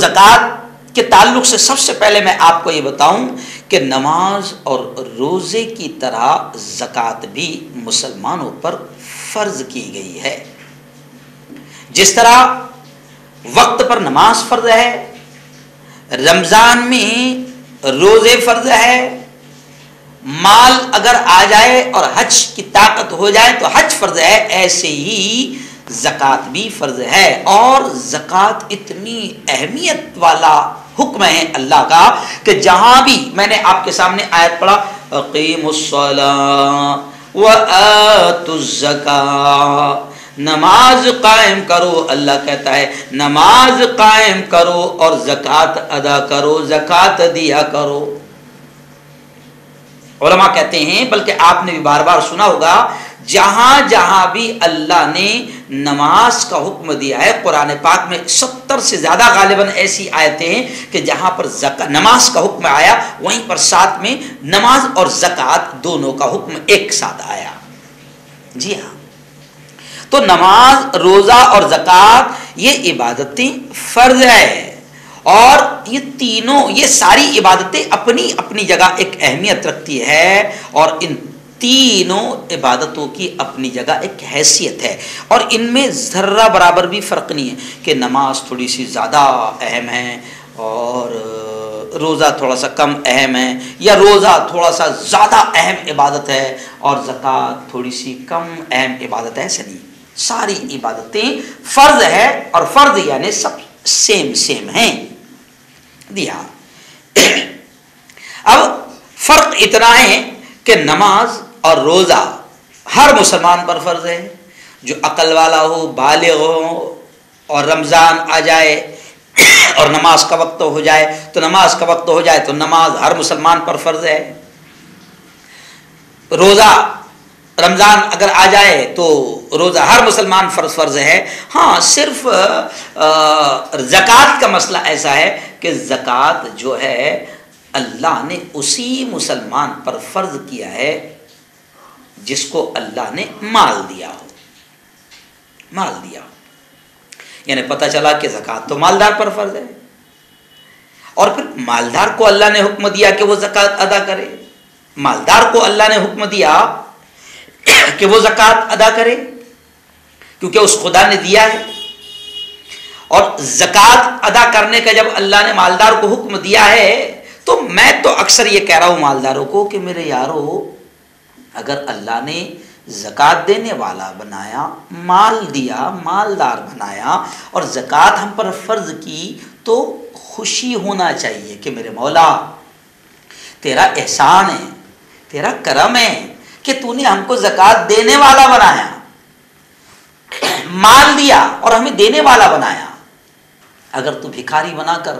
زکوٰۃ کے تعلق سے سب سے پہلے میں آپ کو یہ بتاؤں کہ نماز اور روزے کی طرح زکوٰۃ بھی مسلمانوں پر فرض کی گئی ہے۔ جس طرح وقت پر نماز فرض ہے، رمضان میں روزے فرض ہے، مال اگر آ جائے اور حج کی طاقت ہو جائے تو حج فرض ہے، ایسے ہی زکوٰۃ بھی فرض ہے۔ اور زکوٰۃ اتنی اہمیت والا حکم ہے اللہ کا کہ جہاں بھی میں نے آپ کے سامنے آیت پڑھا اقیموا الصلاۃ وآتوا الزکاۃ، نماز قائم کرو، اللہ کہتا ہے نماز قائم کرو اور زکوٰۃ ادا کرو، زکوٰۃ دیا کرو۔ علماء کہتے ہیں، بلکہ آپ نے بھی بار بار سنا ہوگا، جہاں جہاں بھی اللہ نے نماز کا حکم دیا ہے قرآن پاک میں 70 سے زیادہ غالباً ایسی آیتیں ہیں کہ جہاں پر نماز کا حکم آیا وہیں پر ساتھ میں نماز اور زکوٰۃ دونوں کا حکم ایک ساتھ آیا۔ جی ہاں، تو نماز، روزہ اور زکوٰۃ یہ عبادتیں فرض ہے، اور یہ تینوں، یہ ساری عبادتیں اپنی اپنی جگہ ایک اہمیت رکھتی ہے، اور ان تینوں عبادتوں کی اپنی جگہ ایک حیثیت ہے، اور ان میں ذرہ برابر بھی فرق نہیں ہے کہ نماز تھوڑی سی زیادہ اہم ہے اور روزہ تھوڑا سا کم اہم ہے، یا روزہ تھوڑا سا زیادہ اہم عبادت ہے اور زکوٰۃ تھوڑی سی کم اہم عبادت ہے، ایسا نہیں۔ ساری عبادتیں فرض ہے، اور فرض یعنی سب سیم ہیں۔ دیا اب فرق اتنا ہے کہ نماز اور روزہ ہر مسلمان پر فرض ہے، جو عقل والا ہو، بالغ ہو، اور رمضان آ جائے اور نماز کا وقت ہو جائے تو نماز کا وقت ہو جائے تو نماز ہر مسلمان پر فرض ہے۔ روزہ رمضان اگر آ جائے تو روزہ ہر مسلمان فرض ہے۔ ہاں، صرف زکوٰۃ کا مسئلہ ایسا ہے کہ زکوٰۃ جو ہے اللہ نے اسی مسلمان پر فرض کیا ہے جس کو اللہ نے مال دیا ہو، مال دیا ہو، یعنی پتہ چلا کہ زکوٰۃ تو مالدار پر فرض ہے، اور پھر مالدار کو اللہ نے حکم دیا کہ وہ زکوٰۃ ادا کرے، مالدار کو اللہ نے حکم دیا کہ وہ زکوٰۃ ادا کرے کیونکہ اس خدا نے دیا ہے۔ اور زکوٰۃ ادا کرنے کا جب اللہ نے مالدار کو حکم دیا ہے تو میں تو اکثر یہ کہہ رہا ہوں مالداروں کو کہ میرے یارو، اگر اللہ نے زکوٰۃ دینے والا بنایا، مال دیا، مالدار بنایا، اور زکوٰۃ ہم پر فرض کی تو خوشی ہونا چاہیے کہ میرے مولا تیرا احسان ہے، تیرا کرم ہے کہ تو نے ہم کو زکوٰۃ دینے والا بنایا، مال دیا اور ہمیں دینے والا بنایا۔ اگر تو بھکاری بنا کر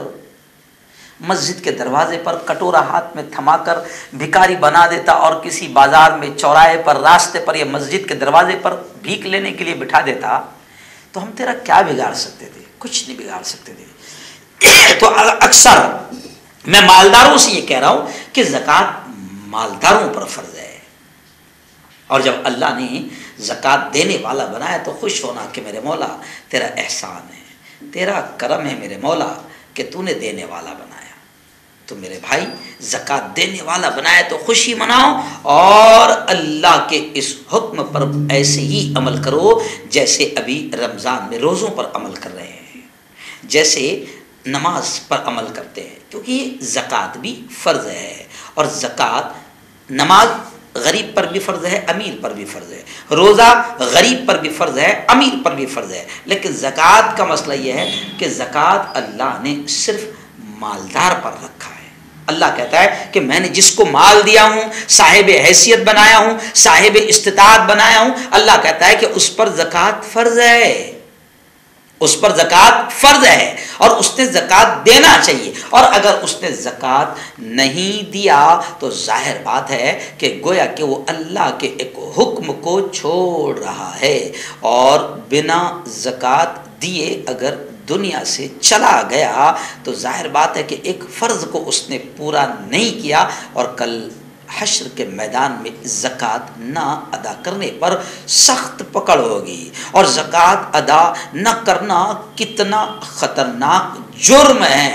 مسجد کے دروازے پر کٹورا ہاتھ میں تھما کر بھکاری بنا دیتا اور کسی بازار میں، چوراہے پر، راستے پر یا مسجد کے دروازے پر بھیک لینے کے لیے بٹھا دیتا تو ہم تیرا کیا بگاڑ سکتے تھے؟ کچھ نہیں بگاڑ سکتے تھے۔ تو اکثر میں مالداروں سے یہ کہہ رہا ہوں کہ زکوٰۃ مالداروں پر فرض ہے، اور جب اللہ نے زکوٰۃ دینے والا بنایا تو خوش ہونا کہ میرے مولا تیرا احسان ہے، تیرا کرم ہے میرے مولا کہ تو نے دینے والا بنایا۔ تو میرے بھائی، زکوٰۃ دینے والا بنایا تو خوشی مناؤ، اور اللہ کے اس حکم پر ایسے ہی عمل کرو جیسے ابھی رمضان میں روزوں پر عمل کر رہے ہیں، جیسے نماز پر عمل کرتے ہیں، کیونکہ زکوٰۃ بھی فرض ہے، اور زکوٰۃ، نماز غریب پر بھی فرض ہے، امیر پر بھی فرض ہے، روزہ غریب پر بھی فرض ہے، امیر پر بھی فرض ہے، لیکن زکوٰۃ کا مسئلہ یہ ہے کہ زکوٰۃ اللہ نے صرف مالدار پر رکھا ہے۔ اللہ کہتا ہے کہ میں نے جس کو مال دیا ہوں، صاحب حیثیت بنایا ہوں، صاحب استطاعت بنایا ہوں، اللہ کہتا ہے کہ اس پر زکوٰۃ فرض ہے، اس پر زکوٰۃ فرض ہے، اور اس نے زکوٰۃ دینا چاہیے، اور اگر اس نے زکوٰۃ نہیں دیا تو ظاہر بات ہے کہ گویا کہ وہ اللہ کے ایک حکم کو چھوڑ رہا ہے، اور بنا زکوٰۃ دیے اگر دنیا سے چلا گیا تو ظاہر بات ہے کہ ایک فرض کو اس نے پورا نہیں کیا، اور کل حشر کے میدان میں زکوٰۃ نہ ادا کرنے پر سخت پکڑ ہوگی، اور زکوٰۃ ادا نہ کرنا کتنا خطرناک جرم ہے،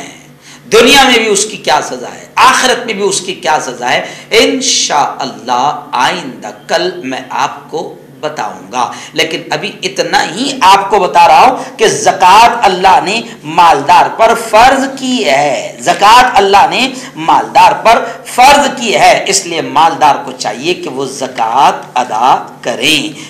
دنیا میں بھی اس کی کیا سزا ہے، آخرت میں بھی اس کی کیا سزا ہے، انشاءاللہ آئندہ کل میں آپ کو بتاؤں گا۔ لیکن ابھی اتنا ہی آپ کو بتا رہا ہوں کہ زکوٰۃ اللہ نے مالدار پر فرض کی ہے، زکوٰۃ اللہ نے مالدار پر فرض کی ہے، اس لیے مالدار کو چاہیے کہ وہ زکوٰۃ ادا کریں۔